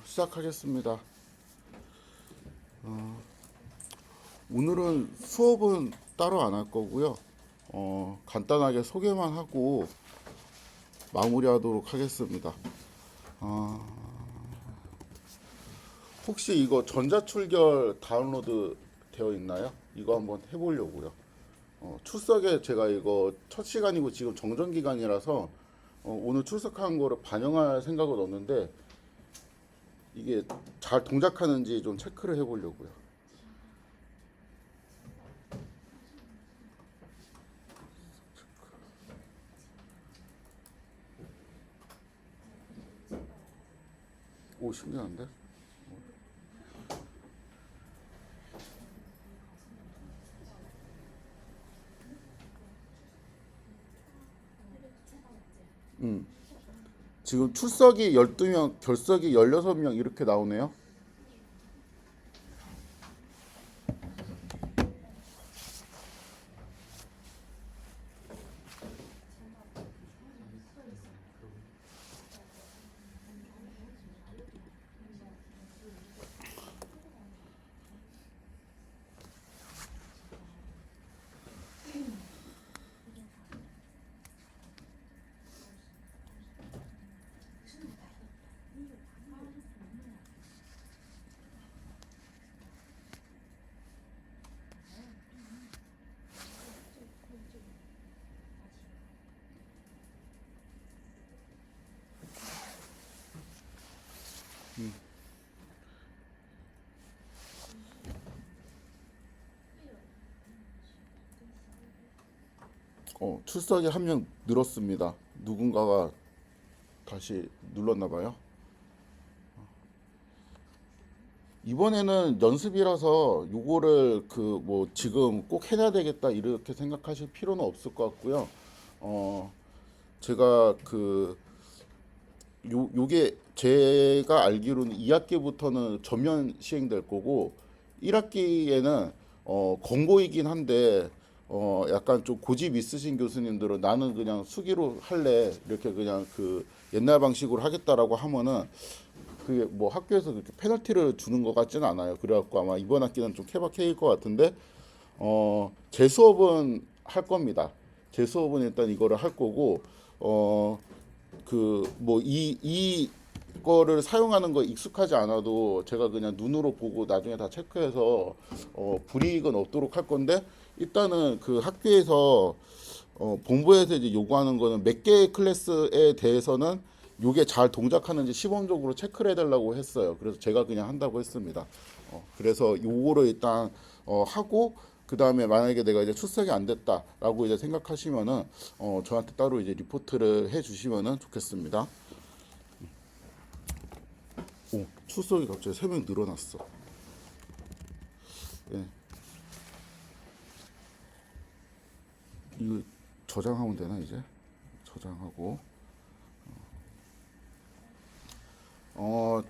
시작하겠습니다. 오늘은 수업은 따로 안 할 거고요. 간단하게 소개만 하고 마무리하도록 하겠습니다. 혹시 이거 전자출결 다운로드 되어 있나요? 이거 한번 해보려고요. 출석에 제가 이거 첫 시간이고 지금 정전 기간이라서 오늘 출석한 거를 반영할 생각은 없는데 이게 잘 동작하는지 좀 체크를 해보려고요. 오, 신기한데? 지금 출석이 12명, 결석이 16명 이렇게 나오네요. 출석이 한 명 늘었습니다. 누군가가 다시 눌렀나 봐요. 이번에는 연습이라서 요거를 그 뭐 지금 꼭 해야 되겠다 이렇게 생각하실 필요는 없을 것 같고요. 제가 요게 제가 알기로는 2학기부터는 전면 시행될 거고 1학기에는 권고이긴 한데 약간 좀 고집 있으신 교수님들은 나는 그냥 수기로 할래 이렇게 그냥 그 옛날 방식으로 하겠다라고 하면은 그게 뭐 학교에서 그렇게 페널티를 주는 것 같지는 않아요. 그래갖고 아마 이번 학기는 좀 케바케일 것 같은데 제 수업은 할 겁니다. 제 수업은 일단 이거를 할 거고 그 뭐 이거를 사용하는 거 익숙하지 않아도 제가 그냥 눈으로 보고 나중에 다 체크해서 불이익은 없도록 할 건데 일단은 그 학교에서 본부에서 이제 요구하는 거는 몇 개의 클래스에 대해서는 요게 잘 동작하는지 시범적으로 체크를 해달라고 했어요. 그래서 제가 그냥 한다고 했습니다. 그래서 요거를 일단 하고 그 다음에 만약에 내가 이제 출석이 안 됐다라고 이제 생각하시면은 저한테 따로 이제 리포트를 해주시면은 좋겠습니다. 오, 출석이 갑자기 3명 늘어났어. 예, 이거 저장하면 되나 이제? 저장하고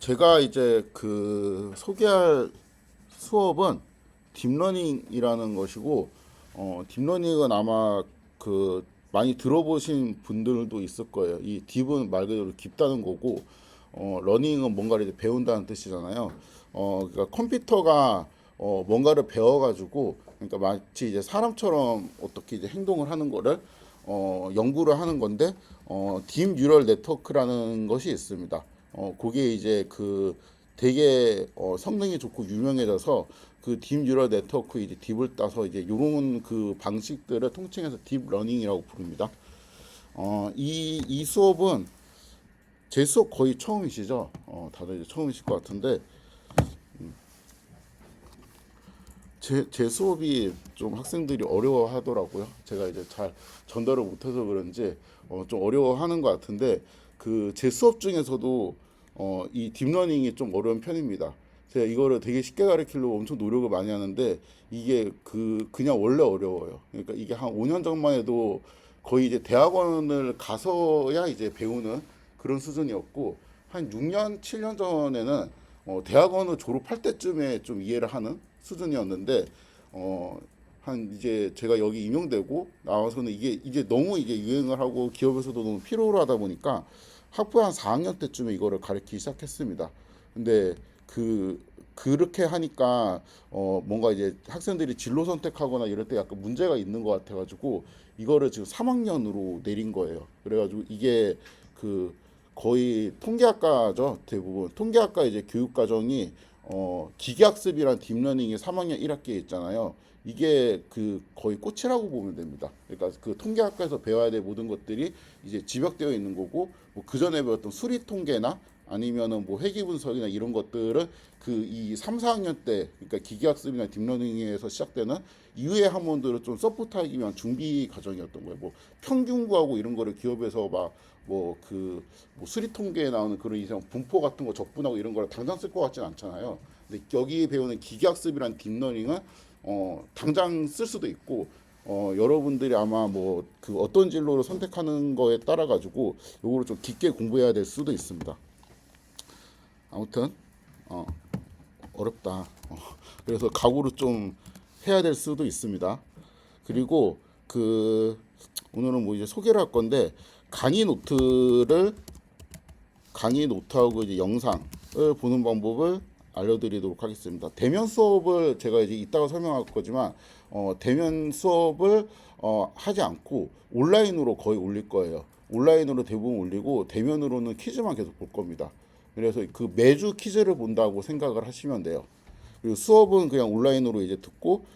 제가 이제 그 소개할 수업은 딥러닝이라는 것이고 딥러닝은 아마 그 많이 들어보신 분들도 있을 거예요. 이 딥은 말 그대로 깊다는 거고 러닝은 뭔가를 이제 배운다는 뜻이잖아요. 그러니까 컴퓨터가 뭔가를 배워가지고 그러니까 마치 이제 사람처럼 어떻게 이제 행동을 하는 거를 연구를 하는 건데 딥 뉴럴 네트워크라는 것이 있습니다. 그게 이제 그 되게 성능이 좋고 유명해져서 그 딥 뉴럴 네트워크 이제 딥을 따서 이제 요런 그 방식들을 통칭해서 딥 러닝이라고 부릅니다. 이 수업은 제 수업 거의 처음이시죠? 다들 이제 처음이실 것 같은데 제 수업이 좀 학생들이 어려워하더라고요. 제가 이제 잘 전달을 못해서 그런지 좀 어려워하는 것 같은데 그 제 수업 중에서도 이 딥러닝이 좀 어려운 편입니다. 제가 이거를 되게 쉽게 가르치려고 엄청 노력을 많이 하는데 이게 그냥 원래 어려워요. 그러니까 이게 한 5년 전만 해도 거의 이제 대학원을 가서야 이제 배우는 그런 수준이었고 한 6년, 7년 전에는 대학원을 졸업할 때쯤에 좀 이해를 하는 수준이었는데 한 이제 제가 여기 임용되고 나와서는 이게 이제 너무 이게 유행을 하고 기업에서도 너무 필요로 하다 보니까 학부 한 4학년 때쯤에 이거를 가르치기 시작했습니다. 근데 그렇게 하니까 뭔가 이제 학생들이 진로 선택하거나 이럴 때 약간 문제가 있는 것 같아가지고 이거를 지금 3학년으로 내린 거예요. 그래가지고 이게 그 거의 통계학과죠. 대부분 통계학과 이제 교육 과정이 기계학습이란 딥러닝이 3학년 1학기에 있잖아요. 이게 그 거의 꽃이라고 보면 됩니다. 그러니까 그 통계학과에서 배워야 될 모든 것들이 이제 집약되어 있는 거고, 뭐 그 전에 배웠던 수리 통계나 아니면은 뭐 회귀 분석이나 이런 것들은 그 이 3, 4학년 때, 그러니까 기계학습이나 딥러닝에서 시작되는 이후의 학문들을 좀 서포트하기 위한 준비 과정이었던 거예요. 뭐 평균 구하고 이런 거를 기업에서 막 뭐 수리 통계에 나오는 그런 이상 분포 같은 거 적분하고 이런 걸 당장 쓸 것 같진 않잖아요. 근데 여기 배우는 기계학습이란 딥러닝은 당장 쓸 수도 있고, 여러분들이 아마 뭐 그 어떤 진로를 선택하는 거에 따라 가지고 요거를 좀 깊게 공부해야 될 수도 있습니다. 아무튼 어, 어렵다. 그래서 각오를 좀 해야 될 수도 있습니다. 그리고 오늘은 뭐 이제 소개를 할 건데, 강의 노트하고 이제 영상을 보는 방법을 알려드리도록 하겠습니다. 대면 수업을 제가 이제 이따가 설명할 거지만 대면 수업을 하지 않고 온라인으로 거의 올릴 거예요. 온라인으로 대부분 올리고 대면으로는 퀴즈만 계속 볼 겁니다. 그래서 그 매주 퀴즈를 본다고 생각을 하시면 돼요. 그리고 수업은 그냥 온라인으로 이제 듣고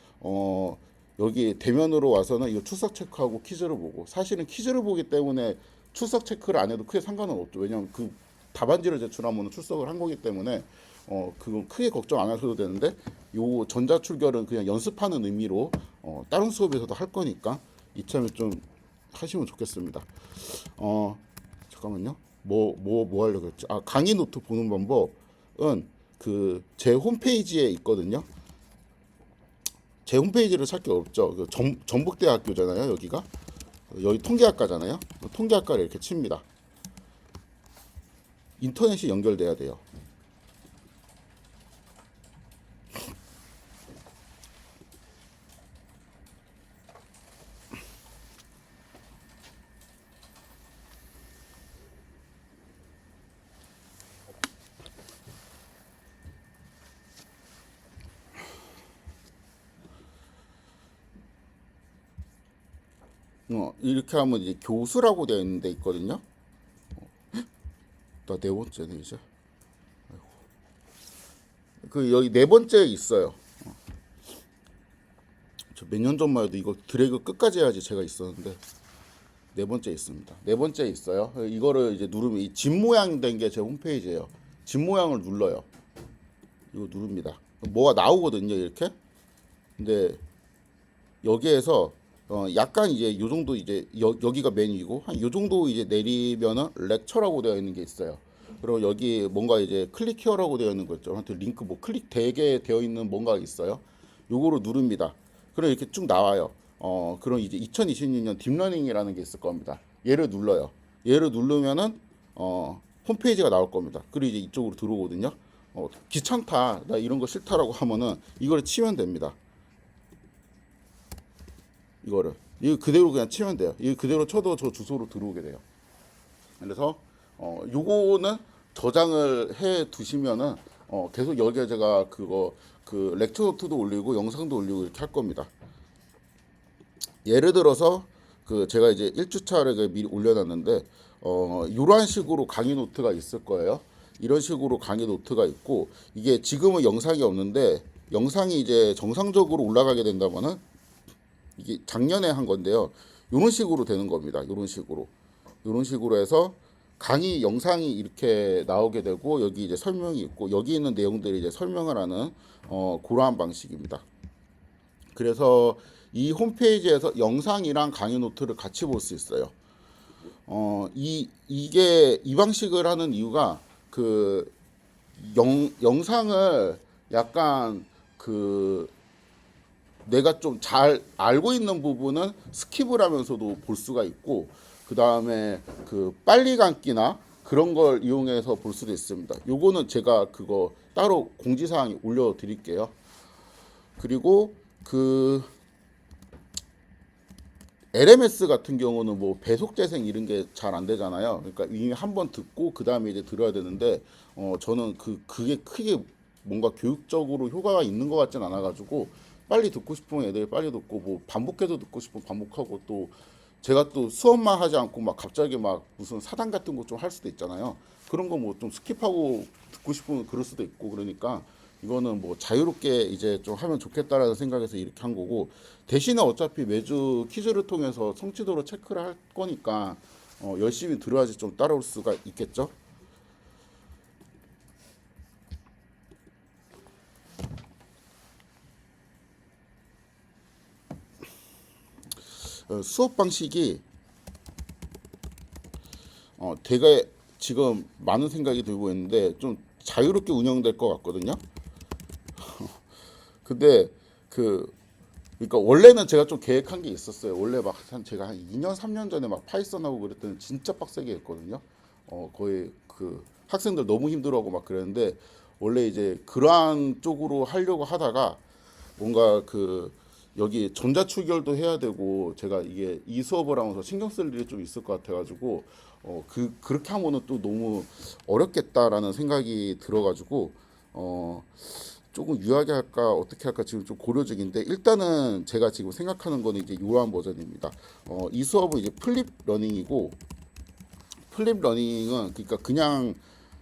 여기 대면으로 와서는 이거 출석 체크하고 퀴즈를 보고, 사실은 퀴즈를 보기 때문에 출석 체크를 안 해도 크게 상관은 없죠. 왜냐하면 그 답안지를 제출하면 출석을 한 거기 때문에 그건 크게 걱정 안 하셔도 되는데, 요 전자출결은 그냥 연습하는 의미로 다른 수업에서도 할 거니까 이참에 좀 하시면 좋겠습니다. 잠깐만요. 뭐 하려고 했지? 강의 노트 보는 방법은 그 제 홈페이지에 있거든요. 제 홈페이지를 찾기 어렵죠. 전북대학교잖아요. 여기 통계학과잖아요. 통계학과를 이렇게 칩니다. 인터넷이 연결돼야 돼요. 이렇게 하면 이제 교수라고 되어 있는 데 있거든요. 나 네 번째네 이제. 그 여기 네 번째 있어요. 저 몇 년 전만 해도 이거 드래그 끝까지 해야지 제가 있었는데 네 번째 있습니다. 네 번째 있어요. 이거를 이제 누르면 이 집 모양 된 게 제 홈페이지예요. 집 모양을 눌러요. 이거 누릅니다. 뭐가 나오거든요, 이렇게. 근데 여기에서 약간 이제 요 정도 이제 여기가 메뉴이고 한 요 정도 이제 내리면은 렉처라고 되어 있는 게 있어요. 그리고 여기 뭔가 이제 클릭 히어라고 되어 있는 거 있죠. 한테 링크 뭐 클릭 되게 되어 있는 뭔가 있어요. 요거를 누릅니다. 그럼 이렇게 쭉 나와요. 그럼 이제 2026년 딥러닝이라는 게 있을 겁니다. 얘를 눌러요. 얘를 누르면은 홈페이지가 나올 겁니다. 그리고 이제 이쪽으로 들어오거든요. 귀찮다, 나 이런 거 싫다라고 하면은 이걸 치면 됩니다. 이거 그대로 그냥 치면 돼요. 이거 그대로 쳐도 저 주소로 들어오게 돼요. 그래서 요거는 저장을 해 두시면은 계속 여기에 제가 그 렉처 노트도 올리고 영상도 올리고 이렇게 할 겁니다. 예를 들어서 그 제가 이제 1주차를 미리 올려놨는데 이런 식으로 강의 노트가 있을 거예요. 이런 식으로 강의 노트가 있고, 이게 지금은 영상이 없는데 영상이 이제 정상적으로 올라가게 된다면은 이게 작년에 한 건데요. 이런 식으로 되는 겁니다. 이런 식으로 해서 강의 영상이 이렇게 나오게 되고, 여기 이제 설명이 있고 여기 있는 내용들이 이제 설명을 하는 그러한 방식입니다. 그래서 이 홈페이지에서 영상이랑 강의 노트를 같이 볼 수 있어요. 이게 이 방식을 하는 이유가 그 영상을 약간 그 내가 좀 잘 알고 있는 부분은 스킵을 하면서도 볼 수가 있고, 그 다음에 그 빨리 감기나 그런 걸 이용해서 볼 수도 있습니다. 요거는 제가 그거 따로 공지사항 올려드릴게요. 그리고 그 LMS 같은 경우는 뭐 배속 재생 이런 게 잘 안 되잖아요. 그러니까 이미 한 번 듣고 그 다음에 이제 들어야 되는데 저는 그게 크게 뭔가 교육적으로 효과가 있는 것 같진 않아가지고 빨리 듣고 싶으면 애들이 빨리 듣고 뭐 반복해서 듣고 싶으면 반복하고 또 제가 또 수업만 하지 않고 막 갑자기 막 무슨 사단 같은 거 좀 할 수도 있잖아요. 그런 거 뭐 좀 스킵하고 듣고 싶으면 그럴 수도 있고 그러니까 이거는 뭐 자유롭게 이제 좀 하면 좋겠다라는 생각에서 이렇게 한 거고 대신에 어차피 매주 퀴즈를 통해서 성취도를 체크를 할 거니까 열심히 들어야지 좀 따라올 수가 있겠죠. 수업 방식이 되게 지금 많은 생각이 들고 있는데 좀 자유롭게 운영될 것 같거든요. 근데 그 그러니까 원래는 제가 좀 계획한 게 있었어요. 원래 막 제가 한 2년 3년 전에 막 파이썬 하고 그랬더니 진짜 빡세게 했거든요. 거의 그 학생들 너무 힘들어하고 막 그랬는데 원래 이제 그러한 쪽으로 하려고 하다가 뭔가 그 여기 전자출결도 해야 되고 제가 이게 이 수업을 하면서 신경 쓸 일이 좀 있을 것 같아가지고 그렇게 하면은 또 너무 어렵겠다라는 생각이 들어가지고 어 조금 유하게 할까 어떻게 할까 지금 좀 고려 중인데 일단은 제가 지금 생각하는 거는 이제 이러한 버전입니다. 이 수업은 이제 플립 러닝이고 플립 러닝은 그러니까 그냥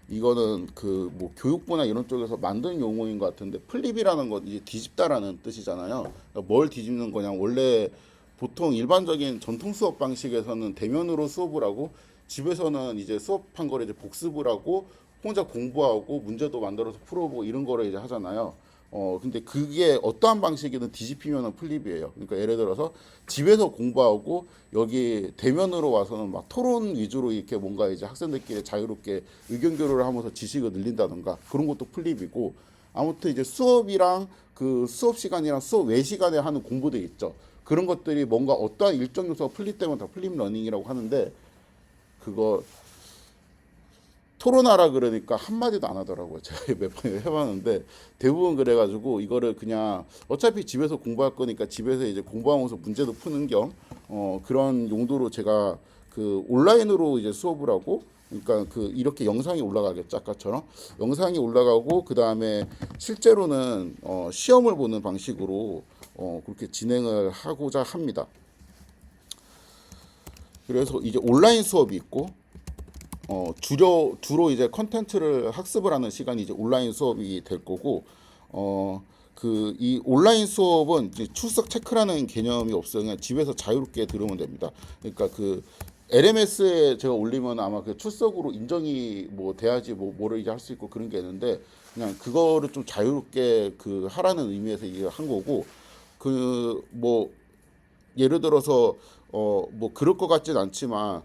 이거는 그 뭐 교육부나 이런 쪽에서 만든 용어인 것 같은데 플립이라는 건 이제 뒤집다라는 뜻이잖아요. 그러니까 뭘 뒤집는 거냐 원래 보통 일반적인 전통 수업 방식에서는 대면으로 수업을 하고 집에서는 이제 수업한 거를 이제 복습을 하고 혼자 공부하고 문제도 만들어서 풀어보고 이런 거를 이제 하잖아요. 근데 그게 어떠한 방식이든 뒤집히면은 플립이에요. 그러니까 예를 들어서 집에서 공부하고 여기 대면으로 와서는 막 토론 위주로 이렇게 뭔가 이제 학생들끼리 자유롭게 의견 교류를 하면서 지식을 늘린다던가 그런 것도 플립이고 아무튼 이제 수업이랑 그 수업 시간이랑 수업 외 시간에 하는 공부들 있죠. 그런 것들이 뭔가 어떠한 일정 요소가 플립되면 다 플립 러닝이라고 하는데 그거 토론하라 그러니까 한마디도 안 하더라고요. 제가 몇 번 해봤는데 대부분 그래가지고 이거를 그냥 어차피 집에서 공부할 거니까 집에서 이제 공부하면서 문제도 푸는 겸 그런 용도로 제가 그 온라인으로 이제 수업을 하고 그러니까 그 이렇게 영상이 올라가겠죠 아까처럼 영상이 올라가고 그 다음에 실제로는 시험을 보는 방식으로 그렇게 진행을 하고자 합니다. 그래서 이제 온라인 수업이 있고 주로 이제 컨텐츠를 학습을 하는 시간이 이제 온라인 수업이 될 거고, 그 이 온라인 수업은 이제 출석 체크라는 개념이 없어요. 그냥 집에서 자유롭게 들으면 됩니다. 그러니까 그 LMS에 제가 올리면 아마 그 출석으로 인정이 뭐 돼야지 뭐 뭐를 이제 할 수 있고 그런 게 있는데 그냥 그거를 좀 자유롭게 그 하라는 의미에서 이게 한 거고 그뭐 예를 들어서 뭐 그럴 것 같진 않지만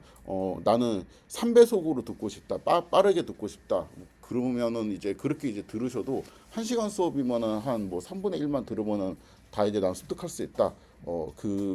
나는 3배속으로 듣고 싶다. 빠르게 듣고 싶다. 그러면은 이제 그렇게 이제 들으셔도 1시간 수업이면은 한 뭐 3분의 1만 들으면은 다 이제 난 습득할 수 있다.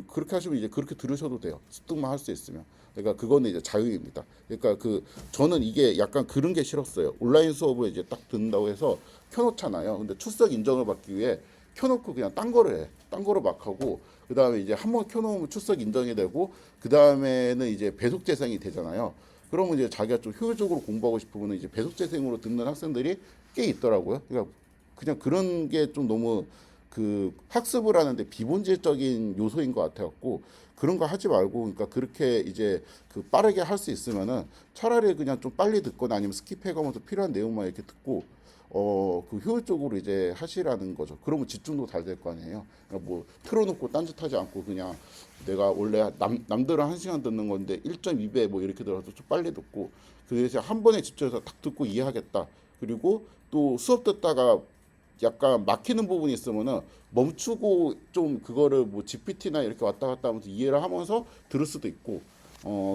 그렇게 하시면 이제 그렇게 들으셔도 돼요. 습득만 할 수 있으면. 그러니까 그거는 이제 자유입니다. 그러니까 그 저는 이게 약간 그런 게 싫었어요. 온라인 수업을 이제 딱 듣는다고 해서 켜놓잖아요. 근데 출석 인정을 받기 위해 켜놓고 그냥 딴 거를 해. 딴 거로 막 하고 그 다음에 이제 한 번 켜놓으면 출석 인정이 되고 그 다음에는 이제 배속 재생이 되잖아요. 그러면 이제 자기가 좀 효율적으로 공부하고 싶으면 이제 배속 재생으로 듣는 학생들이 꽤 있더라고요. 그러니까 그냥 그런 게 좀 너무 그 학습을 하는데 비본질적인 요소인 것 같아갖고 그런 거 하지 말고 그러니까 그렇게 이제 그 빠르게 할 수 있으면은 차라리 그냥 좀 빨리 듣거나 아니면 스킵해가면서 필요한 내용만 이렇게 듣고 그 효율적으로 이제 하시라는 거죠. 그러면 집중도 잘 될 거 아니에요. 그러니까 뭐 틀어놓고 딴짓하지 않고 그냥 내가 원래 남들은 1시간 듣는 건데 1.2배 뭐 이렇게 들어서 좀 빨리 듣고 그 대신 한 번에 집중해서 딱 듣고 이해하겠다. 그리고 또 수업 듣다가 약간 막히는 부분이 있으면은 멈추고 좀 그거를 뭐 GPT나 이렇게 왔다 갔다 하면서 이해를 하면서 들을 수도 있고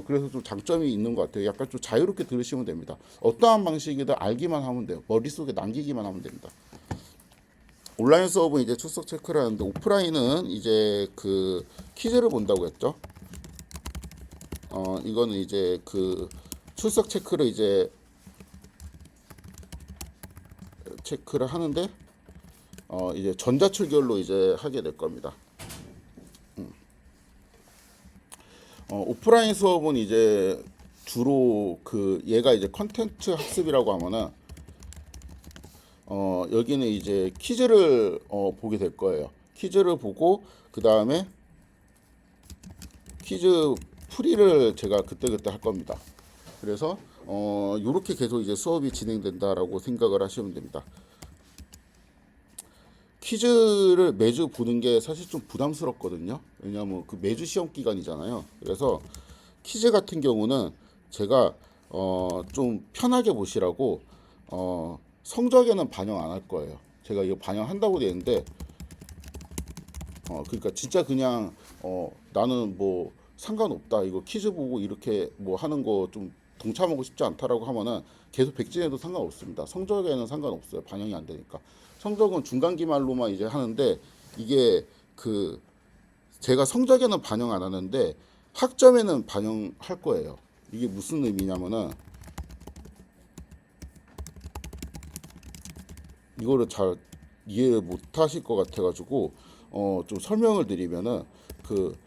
그래서 좀 장점이 있는 것 같아요. 약간 좀 자유롭게 들으시면 됩니다. 어떠한 방식이든 알기만 하면 돼요. 머릿속에 남기기만 하면 됩니다. 온라인 수업은 이제 출석 체크를 하는데 오프라인은 이제 그 퀴즈를 본다고 했죠. 이거는 이제 그 출석 체크를 이제 체크를 하는데 이제 전자출결로 이제 하게 될 겁니다. 오프라인 수업은 이제 주로 그 얘가 이제 컨텐츠 학습이라고 하면은 여기는 이제 퀴즈를 보게 될 거예요. 퀴즈를 보고 그 다음에 퀴즈 풀이를 제가 그때그때 할 겁니다. 그래서 요렇게 계속 이제 수업이 진행된다라고 생각을 하시면 됩니다. 퀴즈를 매주 보는 게 사실 좀 부담스럽거든요. 왜냐하면 그 매주 시험 기간이잖아요. 그래서 퀴즈 같은 경우는 제가 좀 편하게 보시라고 성적에는 반영 안 할 거예요. 제가 이거 반영한다고 되는데 그러니까 진짜 그냥 나는 뭐 상관없다. 이거 퀴즈 보고 이렇게 뭐 하는 거 좀 동참하고 싶지 않다라고 하면은 계속 백진해도 상관없습니다. 성적에는 상관없어요. 반영이 안 되니까. 성적은 중간 기말로만 이제 하는데 이게 그 제가 성적에는 반영 안 하는데 학점에는 반영할 거예요. 이게 무슨 의미냐면은 이거를 잘 이해 못 하실 것 같아가지고 좀 설명을 드리면은 그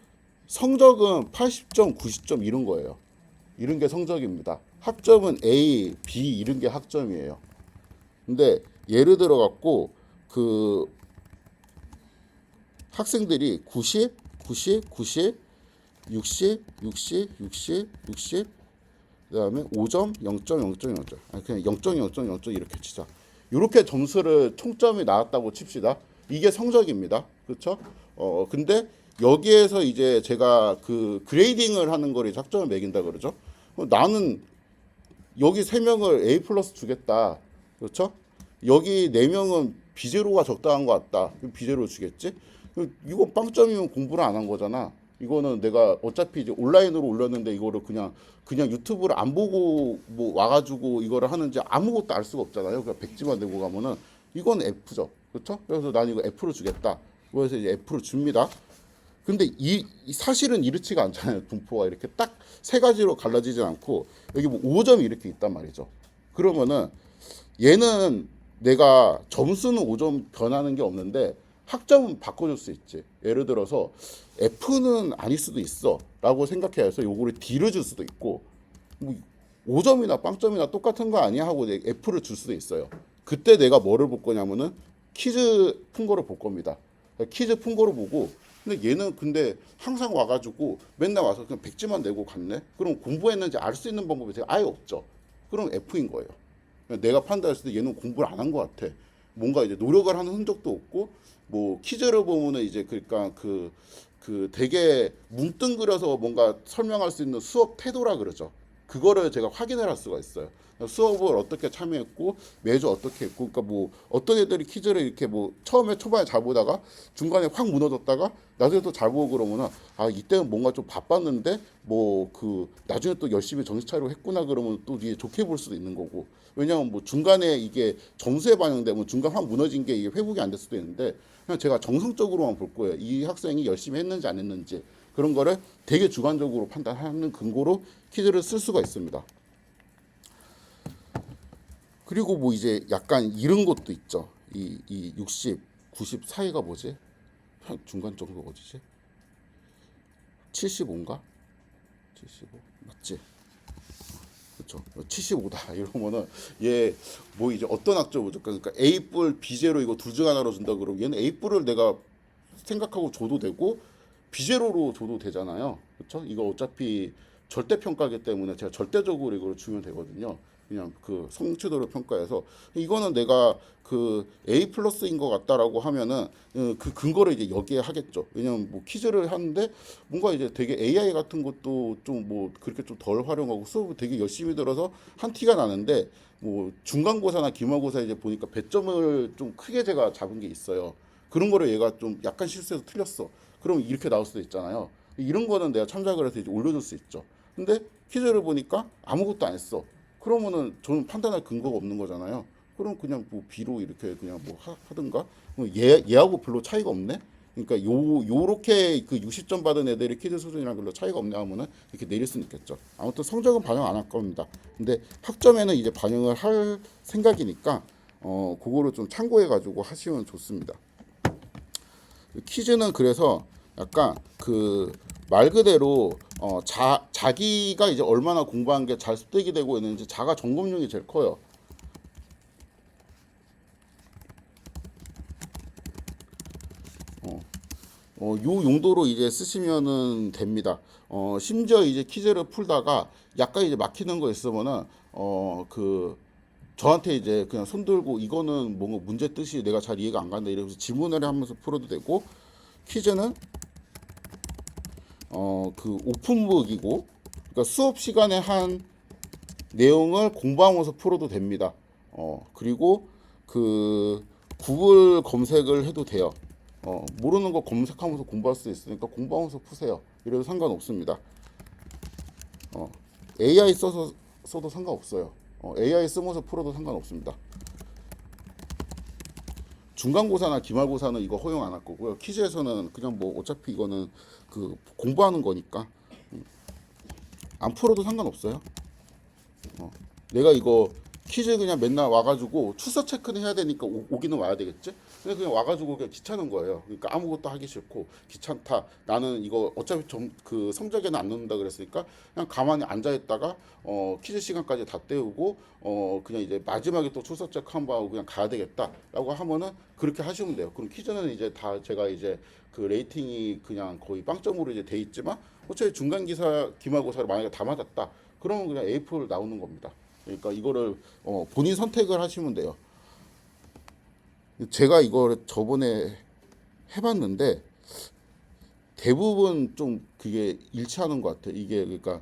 성적은 80점, 90점 이런 거예요. 이런 게 성적입니다. 학점은 A, B 이런 게 학점이에요. 근데 예를 들어 갖고 그 학생들이 90, 90, 90, 60, 60, 60, 60 그다음에 5점, 0점, 0점, 0점. 아니 그냥 0점, 0점, 0점 이렇게 치자. 이렇게 점수를 총점이 나왔다고 칩시다. 이게 성적입니다. 그렇죠? 근데 여기에서 이제 제가 그 그레이딩을 하는 거를 학점을 매긴다 그러죠. 나는 여기 세 명을 A 플러스 주겠다. 그렇죠? 여기 네 명은 B제로가 적당한 것 같다. 그럼 B제로 주겠지? 이거 빵점이면 공부를 안 한 거잖아. 이거는 내가 어차피 이제 온라인으로 올렸는데 이거를 그냥 유튜브를 안 보고 뭐 와가지고 이거를 하는지 아무것도 알 수가 없잖아요. 그냥 백지만 내고 가면은 이건 F죠. 그렇죠? 그래서 난 이거 F로 주겠다. 그래서 이제 F로 줍니다. 근데 이 사실은 이렇지가 않잖아요. 분포가 이렇게 딱 세 가지로 갈라지지 않고 여기 뭐 5점이 이렇게 있단 말이죠. 그러면은 얘는 내가 점수는 5점 변하는 게 없는데 학점은 바꿔줄 수 있지. 예를 들어서 F는 아닐 수도 있어 라고 생각해서 요거를 D를 줄 수도 있고 뭐 5점이나 빵점이나 똑같은 거 아니야 하고 F를 줄 수도 있어요. 그때 내가 뭐를 볼 거냐면은 퀴즈 푼 거를 볼 겁니다. 퀴즈 푼 거를 보고 근데 얘는 근데 항상 와가지고 맨날 와서 그냥 백지만 내고 갔네. 그럼 공부했는지 알 수 있는 방법이 아예 없죠. 그럼 F인 거예요. 내가 판단했을 때 얘는 공부를 안 한 것 같아. 뭔가 이제 노력을 하는 흔적도 없고 뭐 퀴즈를 보면은 이제 그러니까 그 되게 뭉뚱그려서 뭔가 설명할 수 있는 수업 태도라 그러죠. 그거를 제가 확인을 할 수가 있어요. 수업을 어떻게 참여했고 매주 어떻게 했고 그러니까 뭐 어떤 애들이 퀴즈를 이렇게 뭐 처음에 초반에 잘 보다가 중간에 확 무너졌다가 나중에 또 잘 보고 그러면은 아 이때는 뭔가 좀 바빴는데 뭐 그 나중에 또 열심히 정신 차리고 했구나 그러면 또 이게 좋게 볼 수도 있는 거고 왜냐하면 뭐 중간에 이게 점수에 반영되면 중간 확 무너진 게 이게 회복이 안 될 수도 있는데 그냥 제가 정성적으로만 볼 거예요. 이 학생이 열심히 했는지 안 했는지 그런 거를 되게 주관적으로 판단하는 근거로 퀴즈를 쓸 수가 있습니다. 그리고 뭐 이제 약간 이런 것도 있죠. 이 60, 90 사이가 뭐지? 중간 정도가 어디지? 75인가? 75 맞지? 그렇죠. 75다 이러면은 얘 뭐 이제 어떤 학점 보죠? 그러니까 A 뿔 B 제로 이거 둘 중 하나로 준다 그러면 얘는 A 뿔을 내가 생각하고 줘도 되고 B 제로로 줘도 되잖아요. 그렇죠? 이거 어차피 절대 평가기 때문에 제가 절대적으로 이걸 주면 되거든요. 그냥 그 성취도를 평가해서 이거는 내가 그 A 플러스인 것 같다라고 하면은 그 근거를 이제 여기에 하겠죠. 왜냐면 뭐 퀴즈를 하는데 뭔가 이제 되게 AI 같은 것도 좀 뭐 그렇게 좀 덜 활용하고 수업을 되게 열심히 들어서 한 티가 나는데 뭐 중간고사나 기말고사 이제 보니까 배점을 좀 크게 제가 잡은 게 있어요. 그런 거를 얘가 좀 약간 실수해서 틀렸어. 그럼 이렇게 나올 수도 있잖아요. 이런 거는 내가 참작을 해서 이제 올려줄 수 있죠. 근데 퀴즈를 보니까 아무것도 안 했어. 그러면은 저는 판단할 근거가 없는 거잖아요. 그럼 그냥 뭐 B로 이렇게 그냥 뭐 하든가. 얘하고 별로 차이가 없네. 그러니까 요렇게 그 60점 받은 애들이 퀴즈 수준이랑 별로 차이가 없네 하면은 이렇게 내릴 수는 있겠죠. 아무튼 성적은 반영 안 할 겁니다. 근데 학점에는 이제 반영을 할 생각이니까 그거를 좀 참고해 가지고 하시면 좋습니다. 퀴즈는 그래서 약간 그 말 그대로 자기가 이제 얼마나 공부한 게 잘 습득이 되고 있는지 자가 점검용이 제일 커요. 요 용도로 이제 쓰시면은 됩니다. 심지어 이제 퀴즈를 풀다가 약간 이제 막히는 거 있으면은 그 저한테 이제 그냥 손 들고 이거는 뭔가 문제 뜻이 내가 잘 이해가 안 간다 이러면서 질문을 하면서 풀어도 되고, 퀴즈는 그 오픈북이고, 그러니까 수업 시간에 한 내용을 공부하면서 풀어도 됩니다. 그리고 그 구글 검색을 해도 돼요. 모르는 거 검색하면서 공부할 수 있으니까 공부하면서 푸세요. 이래도 상관없습니다. AI 써도 상관없어요. AI 쓰면서 풀어도 상관없습니다. 중간고사나 기말고사는 이거 허용 안 할 거고요. 퀴즈에서는 그냥 뭐 어차피 이거는 그 공부하는 거니까 안 풀어도 상관없어요. 내가 이거 퀴즈 그냥 맨날 와가지고 출석 체크는 해야 되니까 오기는 와야 되겠지? 근데 그냥 와가지고 그냥 귀찮은 거예요. 그러니까 아무것도 하기 싫고 귀찮다. 나는 이거 어차피 그 성적에는 안 넣는다 그랬으니까 그냥 가만히 앉아 있다가 퀴즈 시간까지 다 때우고 그냥 이제 마지막에 또 출석 체크 한 번 하고 그냥 가야 되겠다라고 하면은 그렇게 하시면 돼요. 그럼 퀴즈는 이제 다 제가 이제 그 레이팅이 그냥 거의 빵점으로 이제 돼 있지만 어차피 중간 기말고사를 만약에 다 맞았다. 그러면 그냥 A4 나오는 겁니다. 그러니까 이거를 본인 선택을 하시면 돼요. 제가 이거를 저번에 해봤는데 대부분 좀 그게 일치하는 것 같아요. 이게 그러니까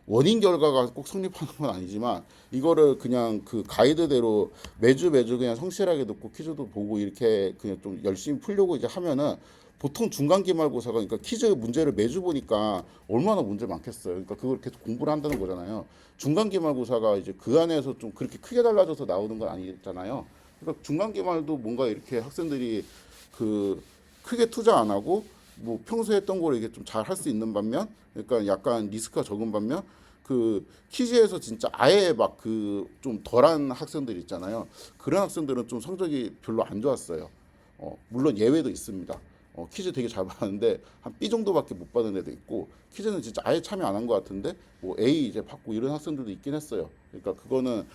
원인 결과가 꼭 성립하는 건 아니지만 이거를 그냥 그 가이드대로 매주 그냥 성실하게 듣고 퀴즈도 보고 이렇게 그냥 좀 열심히 풀려고 이제 하면은 보통 중간 기말고사가, 그러니까 퀴즈 문제를 매주 보니까 얼마나 문제 많겠어요. 그러니까 그걸 계속 공부를 한다는 거잖아요. 중간 기말고사가 이제 그 안에서 좀 그렇게 크게 달라져서 나오는 건 아니잖아요. 그러니까 중간 기말도 뭔가 이렇게 학생들이 그 크게 투자 안 하고 뭐 평소에 했던 거를 이게 좀 잘 할 수 있는 반면, 그러니까 약간 리스크가 적은 반면 그 퀴즈에서 진짜 아예 막 그 좀 덜한 학생들 있잖아요. 그런 학생들은 좀 성적이 별로 안 좋았어요. 물론 예외도 있습니다. 퀴즈 되게 잘 받았는데 한 B 정도밖에 못 받은 애도 있고, 퀴즈는 진짜 아예 참여 안 한 것 같은데 뭐 A 이제 받고 이런 학생들도 있긴 했어요. 그러니까 그거는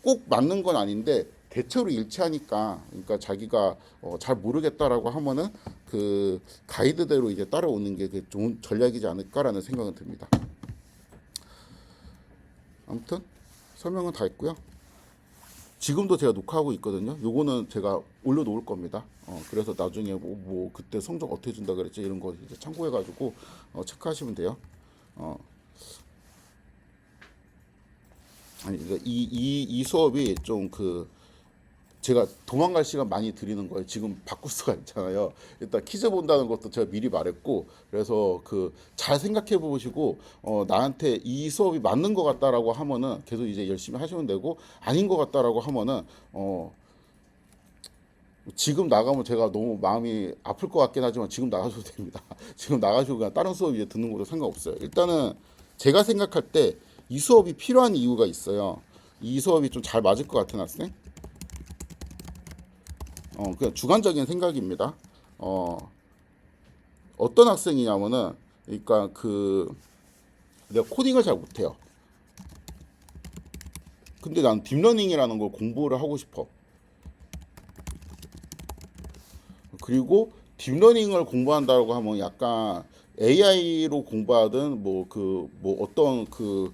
꼭 맞는 건 아닌데 대체로 일치하니까, 그러니까 자기가 잘 모르겠다라고 하면은 그 가이드대로 이제 따라오는 게 그 좋은 전략이지 않을까라는 생각은 듭니다. 아무튼 설명은 다 했고요. 지금도 제가 녹화하고 있거든요. 요거는 제가 올려놓을 겁니다. 그래서 나중에 뭐 그때 성적 어떻게 준다 그랬지 이런 거 이제 참고해가지고 체크하시면 돼요. 아니 그러니까 이 수업이 좀 그 제가 도망갈 시간 많이 드리는 거예요. 지금 바꿀 수가 있잖아요. 일단 퀴즈 본다는 것도 제가 미리 말했고, 그래서 그 잘 생각해 보시고 나한테 이 수업이 맞는 것 같다라고 하면은 계속 이제 열심히 하시면 되고, 아닌 것 같다라고 하면은 지금 나가면 제가 너무 마음이 아플 것 같긴 하지만 지금 나가셔도 됩니다. 지금 나가시고 그냥 다른 수업 이제 듣는 것도 상관없어요. 일단은 제가 생각할 때 이 수업이 필요한 이유가 있어요. 이 수업이 좀 잘 맞을 것 같은 학생? 그냥 주관적인 생각입니다. 어떤 학생이냐면은, 그러니까 그 내가 코딩을 잘 못해요. 근데 난 딥러닝이라는 걸 공부를 하고 싶어. 그리고 딥러닝을 공부한다고 하면 약간 AI로 공부하든 뭐 어떤 그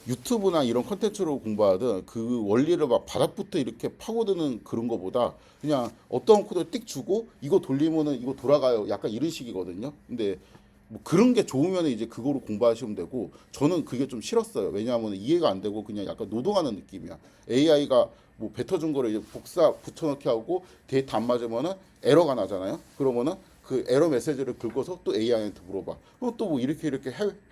유튜브나 이런 컨텐츠로 공부하든 그 원리를 막 바닥부터 이렇게 파고드는 그런 거보다 그냥 어떤 코드를 띡 주고 이거 돌리면은 이거 돌아가요. 약간 이런 식이거든요. 근데 뭐 그런 게 좋으면 이제 그거로 공부하시면 되고, 저는 그게 좀 싫었어요. 왜냐하면 이해가 안 되고 그냥 약간 노동하는 느낌이야. AI가 뭐 뱉어준 거를 이제 복사 붙여넣기 하고 데이터 안 맞으면은 에러가 나잖아요. 그러면은 그 에러 메시지를 긁어서 또 AI한테 물어봐. 그럼 또 뭐 이렇게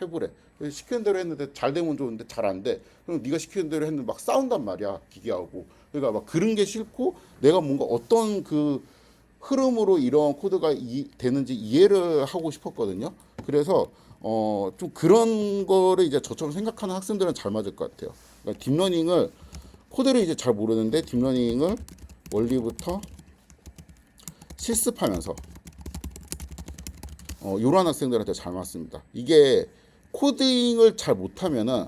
해보래. 시키는 대로 했는데 잘 되면 좋은데 잘 안 돼. 그럼 네가 시키는 대로 했는데 막 싸운단 말이야, 기계하고. 그러니까 막 그런 게 싫고, 내가 뭔가 어떤 그 흐름으로 이런 코드가 되는지 이해를 하고 싶었거든요. 그래서 좀 그런 거를 이제 저처럼 생각하는 학생들은 잘 맞을 것 같아요. 그러니까 딥러닝을, 코드를 이제 잘 모르는데 딥러닝을 원리부터 실습하면서 이런 학생들한테 잘 맞습니다. 이게 코딩을 잘 못하면은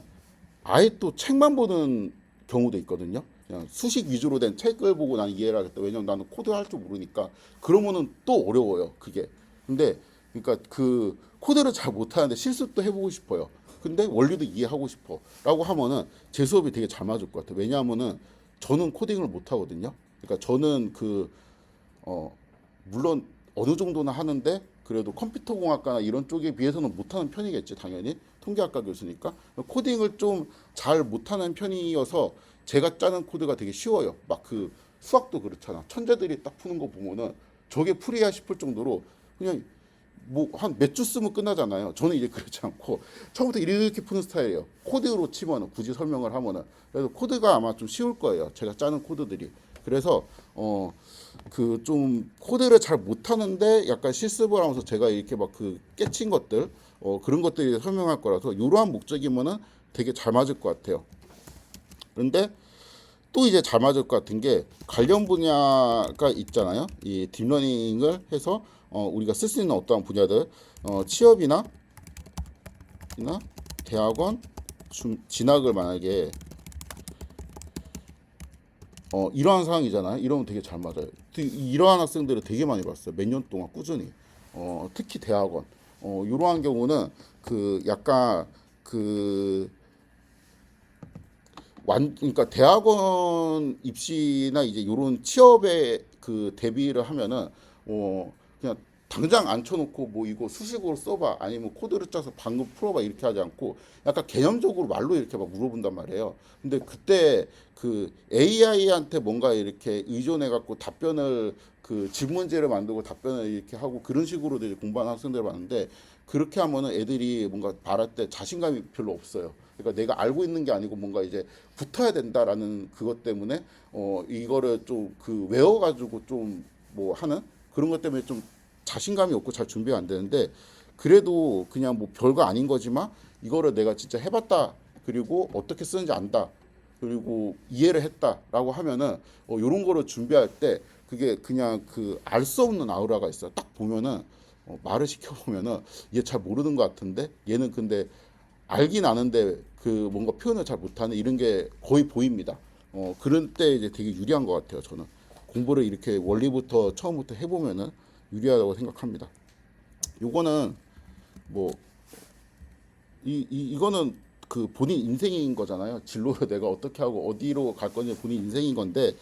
아예 또 책만 보는 경우도 있거든요. 그냥 수식 위주로 된 책을 보고 난 이해를 하겠다. 왜냐면 나는 코드 할 줄 모르니까. 그러면은 또 어려워요, 그게. 근데 그러니까 그 코드를 잘 못하는데 실습도 해보고 싶어요. 근데 원리도 이해하고 싶어. 라고 하면은 제 수업이 되게 잘 맞을 것 같아요. 왜냐하면은 저는 코딩을 못하거든요. 그러니까 저는 물론 어느 정도는 하는데 그래도 컴퓨터공학과나 이런 쪽에 비해서는 못하는 편이겠지, 당연히. 통계학과 교수니까. 코딩을 좀 잘 못하는 편이어서 제가 짜는 코드가 되게 쉬워요. 막 그 수학도 그렇잖아. 천재들이 딱 푸는 거 보면은 저게 풀이야 싶을 정도로 그냥 뭐 한 몇 주 쓰면 끝나잖아요. 저는 이제 그렇지 않고 처음부터 이렇게 푸는 스타일이에요. 코드로 치면은 굳이 설명을 하면은. 그래서 코드가 아마 좀 쉬울 거예요. 제가 짜는 코드들이. 그래서 그 좀 코드를 잘 못하는데 약간 실습을 하면서 제가 이렇게 막 그 깨친 것들 그런 것들이 설명할 거라서 이러한 목적이면은 되게 잘 맞을 것 같아요. 그런데 또 이제 잘 맞을 것 같은 게 관련 분야가 있잖아요. 이 딥러닝을 해서 우리가 쓸 수 있는 어떠한 분야들 취업이나 대학원 진학을 만약에 이러한 상황이잖아요. 이러면 되게 잘 맞아요. 이러한 학생들을 되게 많이 봤어요. 몇 년 동안 꾸준히. 특히 대학원. 이러한 경우는 그 약간 그 그러니까 대학원 입시나 이제 요런 취업에 그 대비를 하면은 그냥 당장 앉혀놓고 뭐 이거 수식으로 써봐 아니면 코드를 짜서 방금 풀어봐 이렇게 하지 않고 약간 개념적으로 말로 이렇게 막 물어본단 말이에요. 근데 그때 그 AI한테 뭔가 이렇게 의존해 갖고 답변을 그 질문지를 만들고 답변을 이렇게 하고 그런 식으로 이제 공부하는 학생들 봤는데 그렇게 하면은 애들이 뭔가 말할 때 자신감이 별로 없어요. 그러니까 내가 알고 있는 게 아니고 뭔가 이제 붙어야 된다라는 그것 때문에 이거를 좀 그 외워가지고 좀 뭐 하는 그런 것 때문에 좀 자신감이 없고 잘 준비가 안 되는데 그래도 그냥 뭐 별거 아닌 거지만 이거를 내가 진짜 해봤다 그리고 어떻게 쓰는지 안다 그리고 이해를 했다라고 하면은 요런 거를 준비할 때 그게 그냥 그 알 수 없는 아우라가 있어요. 딱 보면은 말을 시켜 보면은 얘 잘 모르는 것 같은데 얘는 근데 알긴 아는데 그 뭔가 표현을 잘 못하는 이런 게 거의 보입니다. 그런 때 이제 되게 유리한 것 같아요. 저는 공부를 이렇게 원리부터 처음부터 해보면은 유리하다고 생각합니다. 요거는 뭐 이거는 그 본인 인생인 거잖아요. 진로를 내가 어떻게 하고 어디로 갈 건지 본인 인생인 건데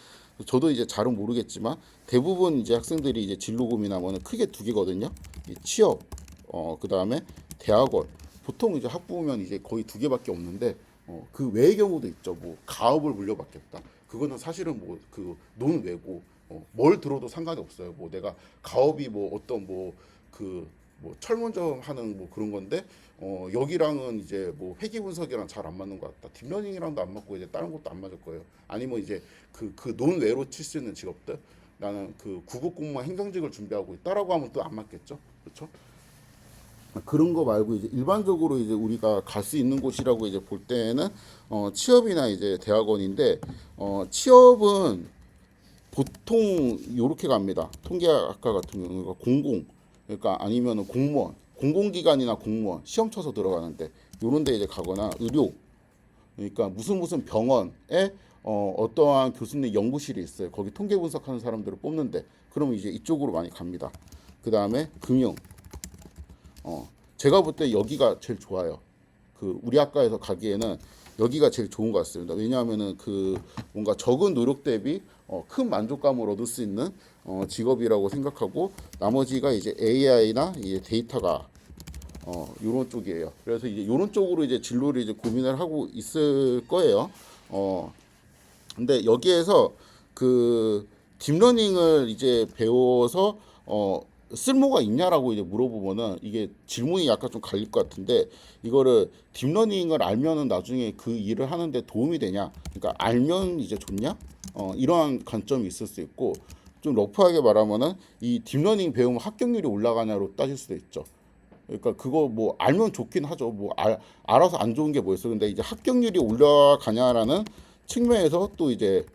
저도 이제 잘은 모르겠지만 대부분 이제 학생들이 이제 진로 고민하면 크게 두 개거든요. 이 취업, 그 다음에 대학원. 보통 이제 학부면 이제 거의 두 개밖에 없는데 그 외의 경우도 있죠. 뭐 가업을 물려받겠다. 그거는 사실은 뭐 그 논외고 뭘 들어도 상관이 없어요. 뭐 내가 가업이 뭐 어떤 뭐 그 뭐 철문점 하는 뭐 그런 건데 여기랑은 이제 뭐 회계 분석이랑 잘 안 맞는 것 같다. 딥러닝이랑도 안 맞고 이제 다른 것도 안 맞을 거예요. 아니면 이제 그 논외로 칠 수 있는 직업들 나는 그 구급 공무원 행정직을 준비하고 있다라고 하면 또 안 맞겠죠. 그렇죠? 그런 거 말고 이제 일반적으로 이제 우리가 갈 수 있는 곳이라고 이제 볼 때는 취업이나 이제 대학원인데 취업은 보통 요렇게 갑니다. 통계학과 같은 경우가 공공 그러니까 아니면은 공무원 공공기관이나 공무원 시험 쳐서 들어가는데 요런 데 이제 가거나 의료 그러니까 무슨 병원에 어떠한 교수님 연구실이 있어요. 거기 통계 분석하는 사람들을 뽑는데 그러면 이제 이쪽으로 많이 갑니다. 그 다음에 금융 제가 볼 때 여기가 제일 좋아요. 그 우리 학과에서 가기에는 여기가 제일 좋은 것 같습니다. 왜냐하면은 그 뭔가 적은 노력 대비 큰 만족감을 얻을 수 있는 직업이라고 생각하고 나머지가 이제 AI나 이제 데이터가 요런 쪽이에요. 그래서 이제 요런 쪽으로 이제 진로를 이제 고민을 하고 있을 거예요. 근데 여기에서 그 딥러닝을 이제 배워서 쓸모가 있냐라고 이제 물어보면은 이게 질문이 약간 좀 갈릴 것 같은데 이거를 딥러닝을 알면은 나중에 그 일을 하는데 도움이 되냐? 그러니까 알면 이제 좋냐? 이러한 관점이 있을 수 있고 좀 러프하게 말하면은 이 딥러닝 배우면 합격률이 올라가냐로 따질 수도 있죠. 그러니까 그거 뭐 알면 좋긴 하죠. 뭐 알아서 안 좋은 게 뭐 있어. 근데 이제 합격률이 올라가냐라는 측면에서 또 이제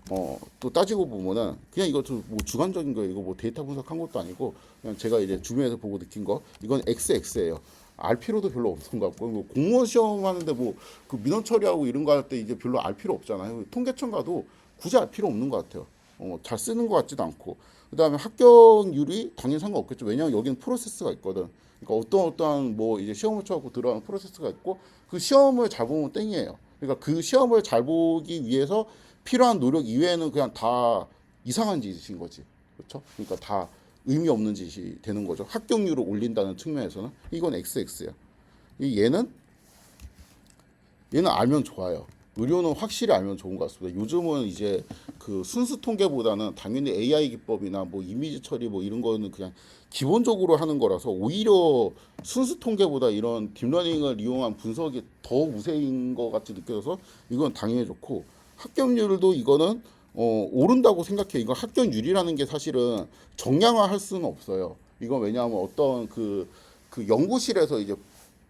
또 따지고 보면은 그냥 이것도 뭐 주관적인 거예요. 이거 뭐 데이터 분석한 것도 아니고 그냥 제가 이제 주변에서 보고 느낀 거 이건 XX예요. 알 필요도 별로 없는 것 같고 뭐 공무원 시험 하는데 뭐 그 민원 처리하고 이런 거 할 때 이제 별로 알 필요 없잖아요. 통계청 가도 굳이 알 필요 없는 것 같아요. 잘 쓰는 것 같지도 않고 그다음에 합격률이 당연히 상관없겠죠. 왜냐하면 여기는 프로세스가 있거든. 그러니까 어떠한 뭐 이제 시험을 쳐갖고 들어가는 프로세스가 있고 그 시험을 잘 보면 땡이에요. 그러니까 그 시험을 잘 보기 위해서 필요한 노력 이외에는 그냥 다 이상한 짓인 거지. 그렇죠? 그러니까 다 의미 없는 짓이 되는 거죠. 합격률을 올린다는 측면에서는 이건 XX야. 얘는 알면 좋아요. 의료는 확실히 알면 좋은 것 같습니다. 요즘은 이제 그 순수 통계보다는 당연히 AI 기법이나 뭐 이미지 처리 뭐 이런 거는 그냥 기본적으로 하는 거라서 오히려 순수 통계보다 이런 딥러닝을 이용한 분석이 더 우세인 것 같이 느껴져서 이건 당연히 좋고 합격률도 이거는 오른다고 생각해요. 이거 합격률이라는 게 사실은 정량화할 수는 없어요. 이건 왜냐하면 어떤 그 연구실에서 이제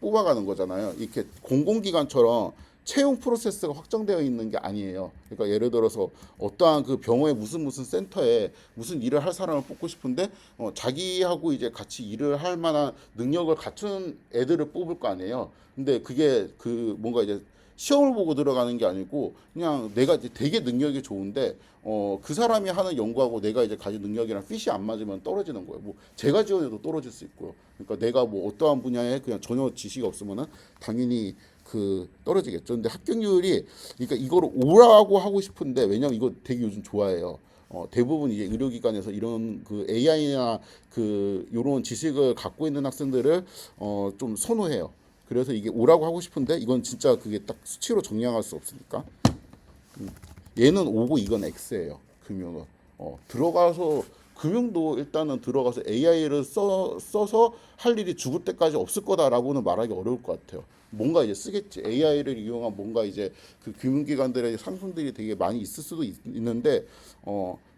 뽑아가는 거잖아요. 이렇게 공공기관처럼 채용 프로세스가 확정되어 있는 게 아니에요. 그러니까 예를 들어서 어떠한 그 병원의 무슨 센터에 무슨 일을 할 사람을 뽑고 싶은데 자기하고 이제 같이 일을 할 만한 능력을 갖춘 애들을 뽑을 거 아니에요. 근데 그게 그 뭔가 이제 시험을 보고 들어가는 게 아니고 그냥 내가 이제 되게 능력이 좋은데 그 사람이 하는 연구하고 내가 이제 가진 능력이랑 핏이 안 맞으면 떨어지는 거예요. 뭐 제가 지원해도 떨어질 수 있고요. 그러니까 내가 뭐 어떠한 분야에 그냥 전혀 지식이 없으면은 당연히 그 떨어지겠죠. 근데 합격률이 그러니까 이거를 오라고 하고 싶은데 왜냐면 이거 되게 요즘 좋아해요. 대부분 이제 의료기관에서 이런 그 AI나 그 요런 지식을 갖고 있는 학생들을 좀 선호해요. 그래서 이게 오라고 하고 싶은데 이건 진짜 그게 딱 수치로 정량할 수 없으니까 얘는 오고 이건 X예요. 금융은 들어가서 금융도 일단은 들어가서 AI를 써서 할 일이 죽을 때까지 없을 거다라고는 말하기 어려울 것 같아요. 뭔가 이제 쓰겠지. AI를 이용한 뭔가 이제 그 금융기관들의 상품들이 되게 많이 있을 수도 있는데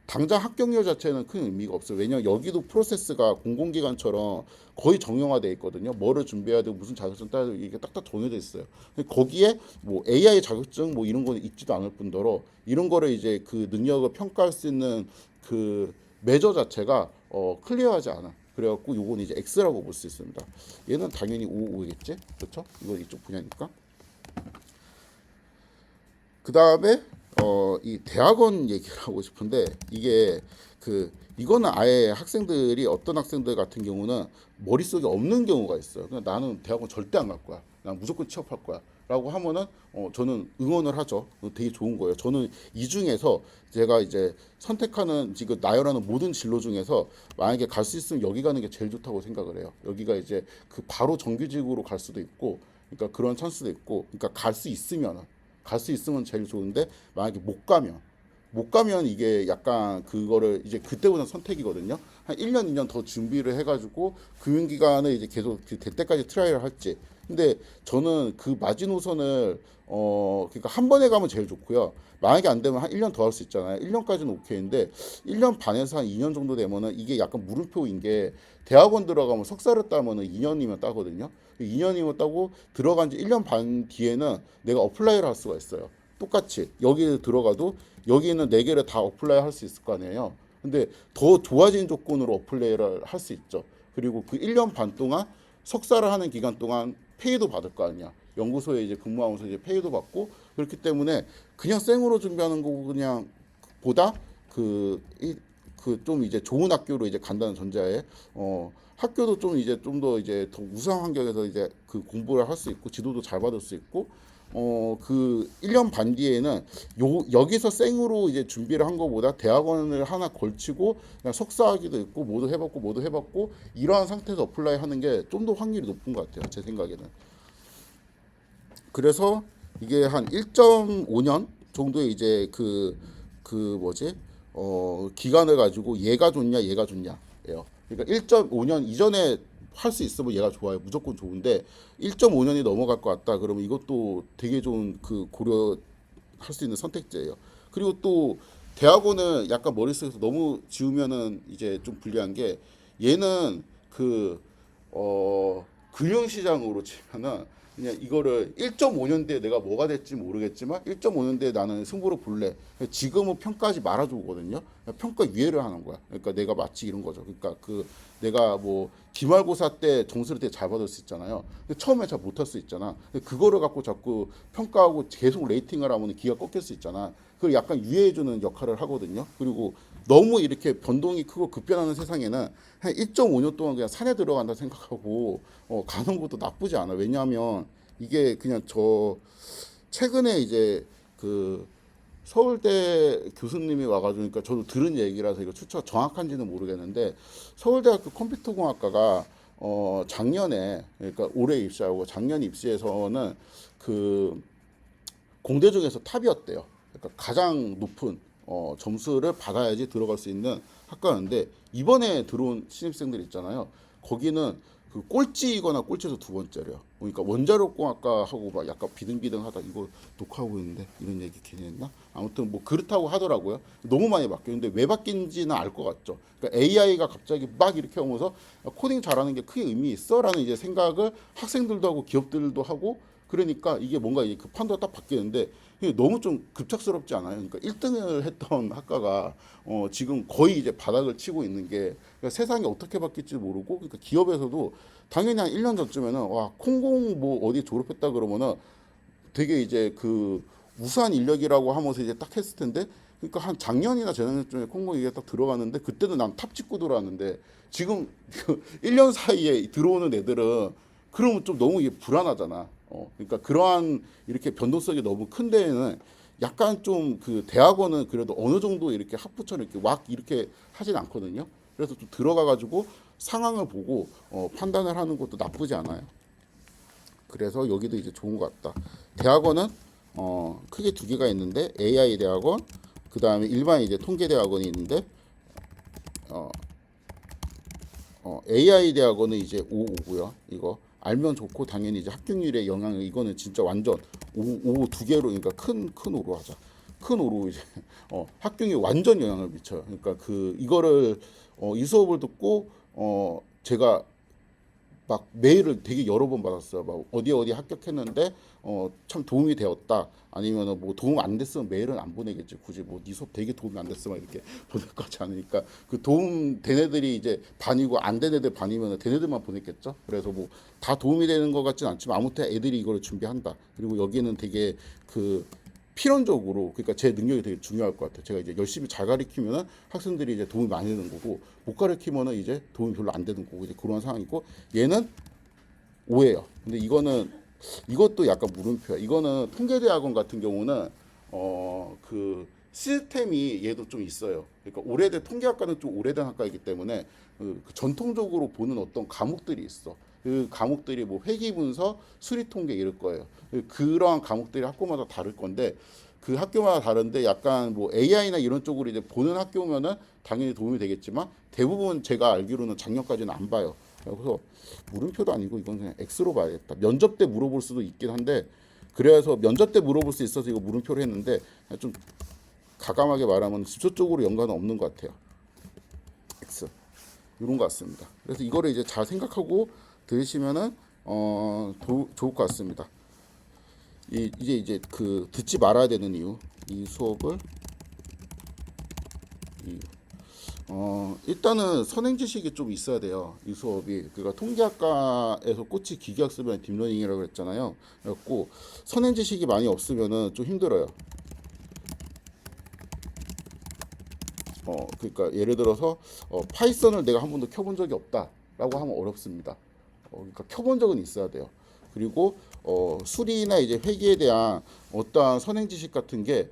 당장 합격률 자체는 큰 의미가 없어요. 왜냐면 여기도 프로세스가 공공기관처럼 거의 정형화돼 있거든요. 뭐를 준비해야 되고 무슨 자격증 따야 되고 이게 딱딱 정해져 있어요. 근데 거기에 뭐 AI 자격증 뭐 이런 거는 있지도 않을 뿐더러 이런 거를 이제 그 능력을 평가할 수 있는 그 매저 자체가 클리어하지 않아. 그래갖고 요건 이제 X라고 볼 수 있습니다. 얘는 당연히 5겠지, 그렇죠? 이건 이쪽 분야니까. 그 다음에 이 대학원 얘기를 하고 싶은데 이게 이거는 아예 학생들이 어떤 학생들 같은 경우는 머릿속에 없는 경우가 있어요. 그냥 나는 대학원 절대 안 갈 거야. 난 무조건 취업할 거야. 라고 하면은 저는 응원을 하죠. 되게 좋은 거예요. 저는 이 중에서 제가 이제 선택하는 지금 나열하는 모든 진로 중에서 만약에 갈 수 있으면 여기 가는 게 제일 좋다고 생각을 해요. 여기가 이제 그 바로 정규직으로 갈 수도 있고, 그러니까 그런 찬스도 있고, 그러니까 갈 수 있으면 제일 좋은데 만약에 못 가면 이게 약간 그거를 이제 그때보다 선택이거든요. 한 1년, 2년 더 준비를 해가지고 금융기관을 이제 계속 될 때까지 트라이를 할지. 근데 저는 그 마지노선을 그러니까 한 번에 가면 제일 좋고요. 만약에 안 되면 한 1년 더 할 수 있잖아요. 1년까지는 오케이인데 1년 반에서 한 2년 정도 되면은 이게 약간 물음표인 게 대학원 들어가면 석사를 따면은 2년이면 따거든요. 2년이면 따고 들어간 지 1년 반 뒤에는 내가 어플라이를 할 수가 있어요. 똑같이 여기 들어가도 여기 있는 네 개를 다 어플라이 할 수 있을 거 아니에요. 근데 더 좋아진 조건으로 어플라이를 할 수 있죠. 그리고 그 1년 반 동안 석사를 하는 기간 동안 페이도 받을 거 아니야. 연구소에 이제 근무하면서 이제 페이도 받고 그렇기 때문에 그냥 생으로 준비하는 거고 그냥 보다 좀 이제 좋은 학교로 이제 간다는 전제하에 학교도 좀 이제 좀 더 이제 더 우수한 환경에서 이제 그 공부를 할 수 있고 지도도 잘 받을 수 있고 그 1년 반 뒤에는 여기서 생으로 이제 준비를 한 것보다 대학원을 하나 걸치고 그냥 석사학위도 있고 모두 해봤고 이러한 상태에서 어플라이 하는 게 좀 더 확률이 높은 것 같아요. 제 생각에는. 그래서 이게 한 1.5년 정도의 이제 뭐지? 기간을 가지고 얘가 좋냐예요. 그러니까 1.5년 이전에 할 수 있으면 얘가 좋아요. 무조건 좋은데 1.5년이 넘어갈 것 같다. 그러면 이것도 되게 좋은 그 고려할 수 있는 선택지예요. 그리고 또 대학원은 약간 머릿속에서 너무 지우면은 이제 좀 불리한 게 얘는 금융시장으로 치면은 그냥 이거를 1.5년 뒤에 내가 뭐가 될지 모르겠지만 1.5년 뒤에 나는 승부를 볼래. 지금은 평가하지 말아주거든요. 평가 유예를 하는 거야. 그러니까 내가 마치 이런 거죠. 그러니까 그 내가 뭐 기말고사 때 점수를 되게 잘 받을 수 있잖아요. 근데 처음에 잘 못할 수 있잖아. 근데 그거를 갖고 자꾸 평가하고 계속 레이팅을 하면 기가 꺾일 수 있잖아. 그걸 약간 유예해주는 역할을 하거든요. 그리고 너무 이렇게 변동이 크고 급변하는 세상에는 한 1.5년 동안 그냥 산에 들어간다 생각하고 가는 것도 나쁘지 않아. 왜냐하면 이게 그냥 저 최근에 이제 그 서울대 교수님이 와가지고 그러니까 저도 들은 얘기라서 이거 추천 정확한지는 모르겠는데 서울대학교 컴퓨터공학과가 작년에 그러니까 올해 입시하고 작년 입시에서는 그 공대 중에서 탑이었대요. 그러니까 가장 높은 점수를 받아야지 들어갈 수 있는 학과였는데 이번에 들어온 신입생들 있잖아요. 거기는 그 꼴찌이거나 꼴찌에서 두 번째래요. 그러니까 원자력공학과하고 막 약간 비등비등하다. 이거 녹화하고 있는데 이런 얘기 괜히 했나? 아무튼 뭐 그렇다고 하더라고요. 너무 많이 바뀌었는데 왜 바뀐지는 알 것 같죠. 그러니까 AI가 갑자기 막 이렇게 오면서 코딩 잘하는 게 크게 의미 있어라는 이제 생각을 학생들도 하고 기업들도 하고 그러니까 이게 뭔가 이제 그 판도가 딱 바뀌는데 너무 좀 급작스럽지 않아요? 그러니까 1등을 했던 학과가 지금 거의 이제 바닥을 치고 있는 게 그러니까 세상이 어떻게 바뀔지 모르고 그러니까 기업에서도 당연히 한 1년 전쯤에는 와 콩공 뭐 어디 졸업했다 그러면은 되게 이제 그 우수한 인력이라고 하면서 이제 딱 했을 텐데 그러니까 한 작년이나 재작년쯤에 콩고 이게 딱 들어갔는데 그때도 난 탑 찍고 들어왔는데 지금 1년 사이에 들어오는 애들은 그러면 좀 너무 이게 불안하잖아. 그러니까 그러한 이렇게 변동성이 너무 큰 데에는 약간 좀 그 대학원은 그래도 어느 정도 이렇게 학부처럼 이렇게 왁 이렇게 하진 않거든요. 그래서 좀 들어가 가지고 상황을 보고 판단을 하는 것도 나쁘지 않아요. 그래서 여기도 이제 좋은 것 같다. 대학원은 크게 두 개가 있는데 AI 대학원, 그 다음에 일반 이제 통계 대학원이 있는데 AI 대학원은 이제 5고요. 이거 알면 좋고 당연히 이제 합격률에 영향을 이거는 진짜 완전 5 두 개로 그러니까 큰 5로 하자. 큰 5로 이제 합격률 완전 영향을 미쳐요. 그러니까 그 이거를 이 수업을 듣고 제가 막 메일을 되게 여러 번 받았어요. 막 어디 합격했는데 참 도움이 되었다. 아니면은 뭐 도움 안 됐으면 메일은 안 보내겠지. 굳이 뭐 네 수업 되게 도움이 안 됐으면 이렇게 보낼 거지 않으니까 그 도움 된 애들이 이제 반이고 안 된 애들 반이면 된 애들만 보냈겠죠. 그래서 뭐 다 도움이 되는 것 같진 않지만 아무튼 애들이 이걸 준비한다. 그리고 여기는 되게 그 필연적으로 그러니까 제 능력이 되게 중요할 것 같아요. 제가 이제 열심히 잘 가르치면은 학생들이 이제 도움이 많이 되는 거고 못 가르치면은 이제 도움이 별로 안 되는 거고 이제 그런 상황이고 얘는 오예요. 근데 이거는 이것도 약간 물음표야. 이거는 통계대학원 같은 경우는 그 시스템이 얘도 좀 있어요. 그러니까 오래된 통계학과는 좀 오래된 학과이기 때문에 그 전통적으로 보는 어떤 과목들이 있어. 그 과목들이 뭐 회계분서, 수리통계 이럴 거예요. 그러한 과목들이 학교마다 다를 건데 그 학교마다 다른데 약간 뭐 AI나 이런 쪽으로 이제 보는 학교면은 당연히 도움이 되겠지만 대부분 제가 알기로는 작년까지는 안 봐요. 그래서 물음표도 아니고 이건 그냥 X로 봐야겠다. 면접 때 물어볼 수도 있긴 한데 그래서 면접 때 물어볼 수 있어서 이거 물음표로 했는데 좀 가감하게 말하면 직접적으로 연관은 없는 것 같아요. X 이런 것 같습니다. 그래서 이거를 이제 잘 생각하고 들으시면은 좋을 것 같습니다. 이제 그 듣지 말아야 되는 이유 이 수업을 일단은 선행 지식이 좀 있어야 돼요. 이 수업이 그러니까 통계학과에서 꽃이 기계학습이나 딥러닝이라고 했잖아요. 그래갖고 선행 지식이 많이 없으면은 좀 힘들어요. 그러니까 예를 들어서 파이썬을 내가 한 번도 켜본 적이 없다라고 하면 어렵습니다. 그러니까 켜본 적은 있어야 돼요. 그리고 수리나 이제 회계에 대한 어떠한 선행 지식 같은 게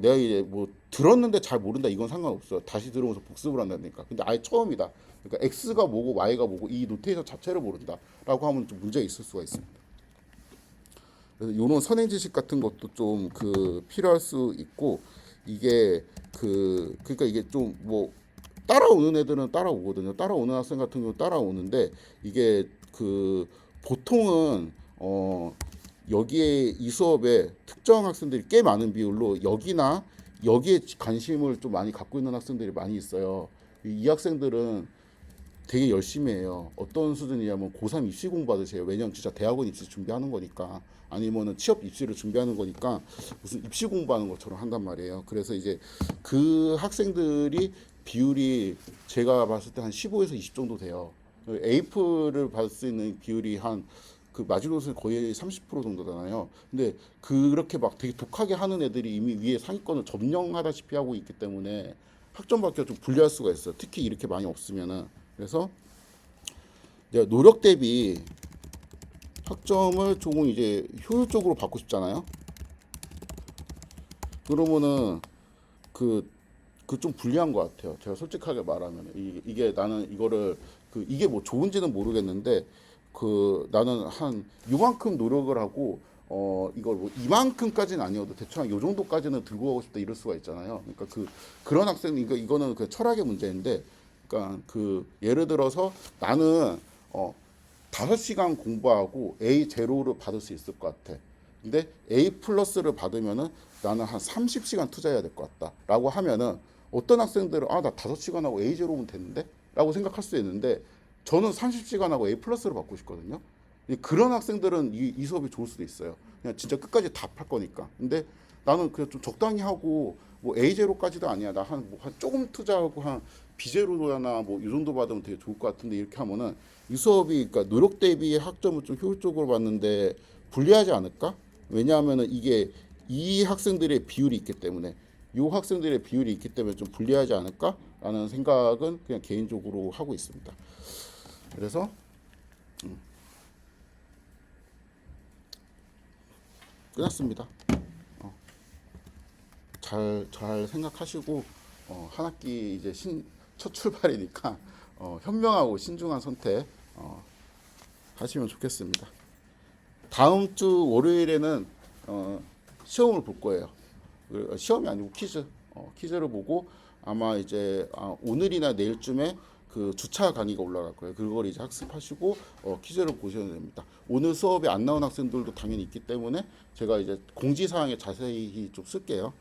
내가 이제 뭐 들었는데 잘 모른다 이건 상관없어요. 다시 들어오면서 복습을 한다니까. 근데 아예 처음이다. 그러니까 X가 뭐고 Y가 뭐고 이 노테이션 자체를 모른다라고 하면 좀 문제가 있을 수가 있습니다. 그래서 이런 선행 지식 같은 것도 좀 그 필요할 수 있고 이게 그러니까 이게 좀 뭐 따라오는 애들은 따라오거든요. 따라오는 학생 같은 경우 따라오는데 이게 그 보통은 여기에 이 수업에 특정 학생들이 꽤 많은 비율로 여기나 여기에 관심을 좀 많이 갖고 있는 학생들이 많이 있어요. 이 학생들은 되게 열심히 해요. 어떤 수준이냐면 고3 입시 공부하듯이 해요. 왜냐면 진짜 대학원 입시 준비하는 거니까 아니면은 취업 입시를 준비하는 거니까 무슨 입시 공부하는 것처럼 한단 말이에요. 그래서 이제 그 학생들이 비율이 제가 봤을 때 한 15에서 20 정도 돼요. 에이프를 받을 수 있는 비율이 한 그 마지노선이 거의 30% 정도잖아요. 근데 그렇게 막 되게 독하게 하는 애들이 이미 위에 상위권을 점령하다시피 하고 있기 때문에 학점 받기가 좀 불리할 수가 있어요. 특히 이렇게 많이 없으면은. 그래서 내가 노력 대비 학점을 조금 이제 효율적으로 받고 싶잖아요. 그러면은 그 좀 불리한 것 같아요. 제가 솔직하게 말하면 이게 나는 이거를 이게 뭐 좋은지는 모르겠는데 나는 한 요만큼 노력을 하고 이걸 뭐 이만큼까지는 아니어도 대충 한 요 정도까지는 들고 가고 싶다 이럴 수가 있잖아요. 그러니까 그런 학생 이거는 그 철학의 문제인데, 그러니까 예를 들어서 나는 5시간 공부하고 A 제로를 받을 수 있을 것 같아. 근데 A 플러스를 받으면은 나는 한 30시간 투자해야 될 것 같다라고 하면은 어떤 학생들은 나 5시간 하고 A 제로면 되는데? 라고 생각할 수 있는데 저는 30시간 하고 A 플러스를 받고 싶거든요. 그런 학생들은 이 수업이 좋을 수도 있어요. 그냥 진짜 끝까지 다 팔 거니까. 근데 나는 그냥 좀 적당히 하고 뭐 A 제로까지도 아니야. 나 한 조금 투자하고 한 B 제로나 뭐 이 정도 받으면 되게 좋을 것 같은데 이렇게 하면은 이 수업이 그러니까 노력 대비 학점을 좀 효율적으로 받는데 불리하지 않을까? 왜냐하면은 이게 이 학생들의 비율이 있기 때문에 이 학생들의 비율이 있기 때문에 좀 불리하지 않을까라는 생각은 그냥 개인적으로 하고 있습니다. 그래서 끝났습니다. 잘 생각하시고 한 학기 이제 첫 출발이니까 현명하고 신중한 선택 하시면 좋겠습니다. 다음 주 월요일에는 시험을 볼 거예요. 시험이 아니고 퀴즈를 보고 아마 이제 오늘이나 내일쯤에 그 주차 강의가 올라갈 거예요. 그걸 이제 학습하시고 퀴즈를 보셔야 됩니다. 오늘 수업에 안 나온 학생들도 당연히 있기 때문에 제가 이제 공지사항에 자세히 좀 쓸게요.